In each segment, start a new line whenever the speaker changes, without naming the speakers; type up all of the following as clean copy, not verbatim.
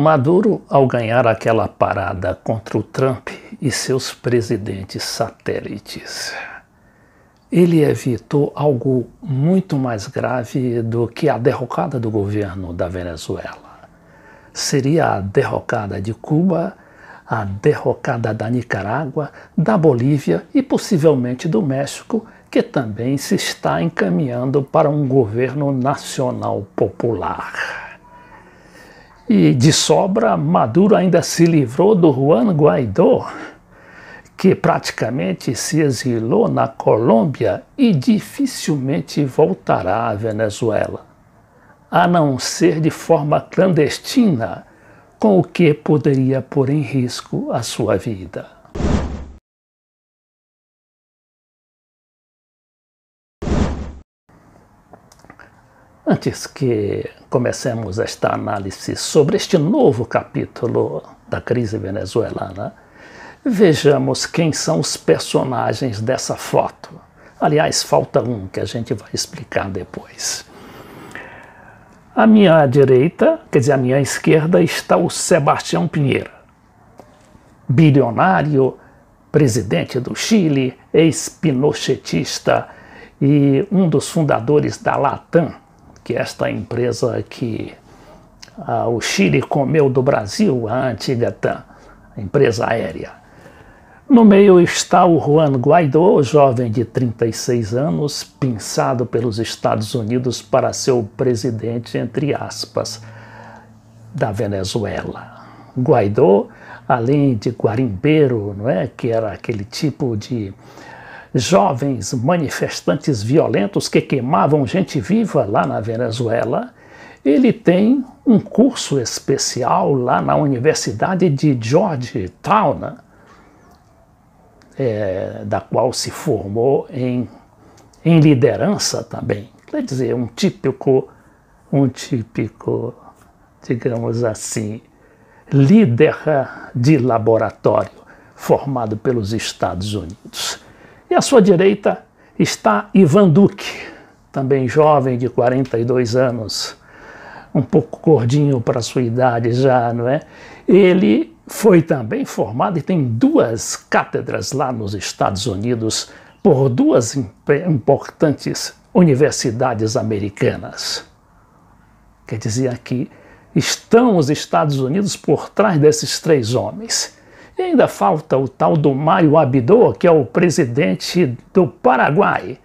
Maduro, ao ganhar aquela parada contra o Trump e seus presidentes satélites, ele evitou algo muito mais grave do que a derrocada do governo da Venezuela. Seria a derrocada de Cuba, a derrocada da Nicarágua, da Bolívia e possivelmente do México, que também se está encaminhando para um governo nacional popular. E de sobra, Maduro ainda se livrou do Juan Guaidó, que praticamente se exilou na Colômbia e dificilmente voltará à Venezuela, a não ser de forma clandestina, com o que poderia pôr em risco a sua vida. Antes que comecemos esta análise sobre este novo capítulo da crise venezuelana, vejamos quem são os personagens dessa foto. Aliás, falta um que a gente vai explicar depois. À minha direita, quer dizer, à minha esquerda, está o Sebastião Pinheira, bilionário, presidente do Chile, ex-pinochetista e um dos fundadores da Latam, que é esta empresa que o Chile comeu do Brasil, a antiga TAM, a empresa aérea. No meio está o Juan Guaidó, jovem de 36 anos, pinçado pelos Estados Unidos para ser o presidente, entre aspas, da Venezuela. Guaidó, além de guarimbeiro, não é, que era aquele tipo de jovens manifestantes violentos que queimavam gente viva lá na Venezuela, ele tem um curso especial lá na Universidade de Georgetown, da qual se formou em liderança também. Quer dizer, um típico, digamos assim, líder de laboratório formado pelos Estados Unidos. E à sua direita está Ivan Duque, também jovem de 42 anos, um pouco gordinho para a sua idade já, não é? Ele foi também formado e tem 2 cátedras lá nos Estados Unidos por 2 importantes universidades americanas. Quer dizer, aqui estão os Estados Unidos por trás desses 3 homens. E ainda falta o tal do Mário Abdo, que é o presidente do Paraguai,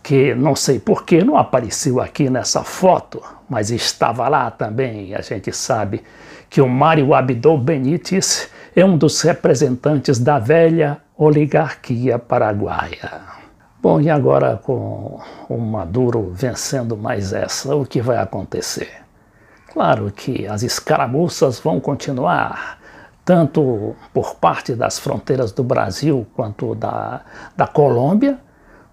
que não sei por que não apareceu aqui nessa foto, mas estava lá também. A gente sabe que o Mário Abdo Benítez é um dos representantes da velha oligarquia paraguaia. Bom, e agora com o Maduro vencendo mais essa, o que vai acontecer? Claro que as escaramuças vão continuar, tanto por parte das fronteiras do Brasil quanto da Colômbia,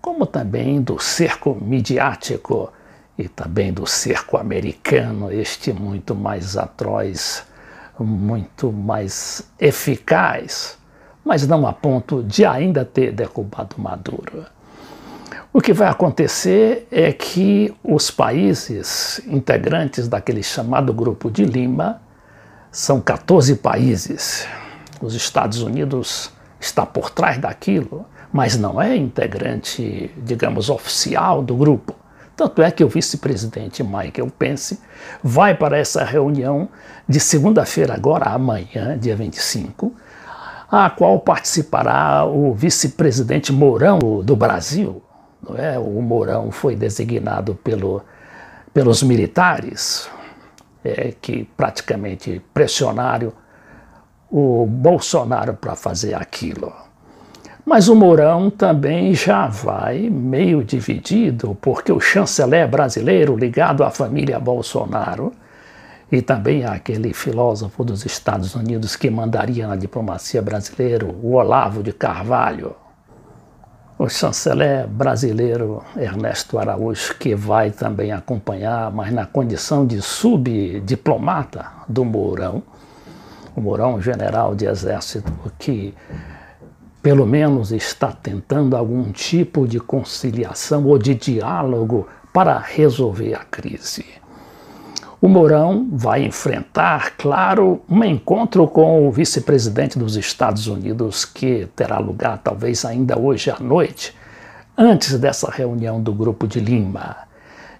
como também do cerco midiático e também do cerco americano, este muito mais atroz, muito mais eficaz, mas não a ponto de ainda ter derrubado Maduro. O que vai acontecer é que os países integrantes daquele chamado Grupo de Lima, são 14 países. Os Estados Unidos está por trás daquilo, mas não é integrante, digamos, oficial do grupo. Tanto é que o vice-presidente Michael Pence vai para essa reunião de segunda-feira, agora amanhã, dia 25, a qual participará o vice-presidente Mourão do Brasil. Não é? O Mourão foi designado pelos militares, que praticamente pressionaram o Bolsonaro para fazer aquilo. Mas o Mourão também já vai meio dividido, porque o chanceler brasileiro ligado à família Bolsonaro e também aquele filósofo dos Estados Unidos que mandaria na diplomacia brasileira, o Olavo de Carvalho, o chanceler brasileiro Ernesto Araújo, que vai também acompanhar, mas na condição de subdiplomata do Mourão. O Mourão, general de exército, que pelo menos está tentando algum tipo de conciliação ou de diálogo para resolver a crise. O Mourão vai enfrentar, claro, um encontro com o vice-presidente dos Estados Unidos, que terá lugar talvez ainda hoje à noite, antes dessa reunião do Grupo de Lima.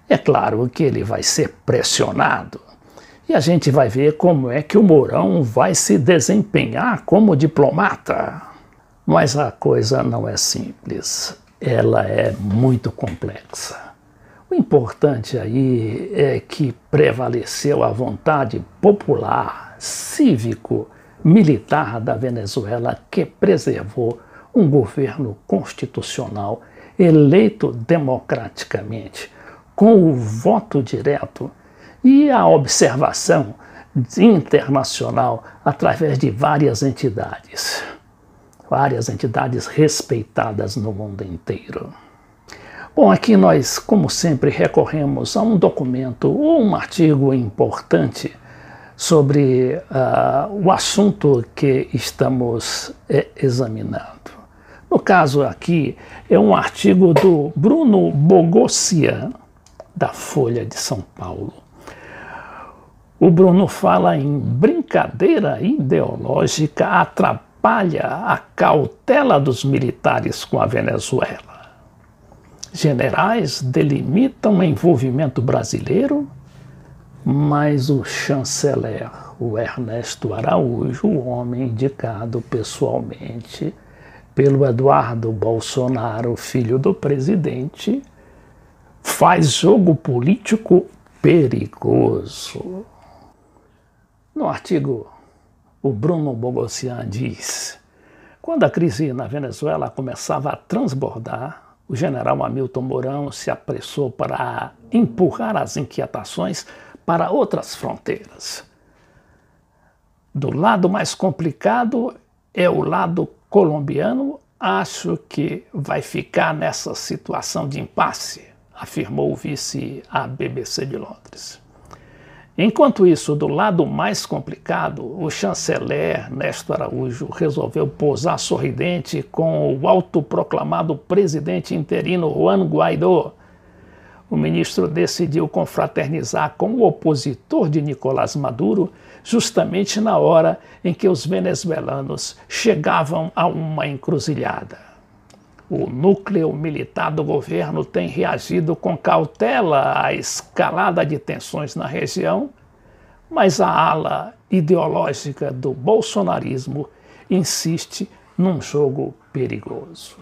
É claro que ele vai ser pressionado. E a gente vai ver como é que o Mourão vai se desempenhar como diplomata. Mas a coisa não é simples, ela é muito complexa. O importante aí é que prevaleceu a vontade popular, cívico-militar da Venezuela, que preservou um governo constitucional eleito democraticamente, com o voto direto e a observação internacional através de várias entidades respeitadas no mundo inteiro. Bom, aqui nós, como sempre, recorremos a um documento ou um artigo importante sobre o assunto que estamos examinando. No caso aqui, é um artigo do Bruno Bogossian, da Folha de São Paulo. O Bruno fala em brincadeira ideológica atrapalha a cautela dos militares com a Venezuela. Generais delimitam envolvimento brasileiro, mas o chanceler, o Ernesto Araújo, o homem indicado pessoalmente pelo Eduardo Bolsonaro, filho do presidente, faz jogo político perigoso. No artigo, o Bruno Bogossian diz: quando a crise na Venezuela começava a transbordar, o general Hamilton Mourão se apressou para empurrar as inquietações para outras fronteiras. Do lado mais complicado é o lado colombiano. Acho que vai ficar nessa situação de impasse, afirmou o vice à BBC de Londres. Enquanto isso, do lado mais complicado, o chanceler Ernesto Araújo resolveu posar sorridente com o autoproclamado presidente interino Juan Guaidó. O ministro decidiu confraternizar com o opositor de Nicolás Maduro justamente na hora em que os venezuelanos chegavam a uma encruzilhada. O núcleo militar do governo tem reagido com cautela à escalada de tensões na região, mas a ala ideológica do bolsonarismo insiste num jogo perigoso.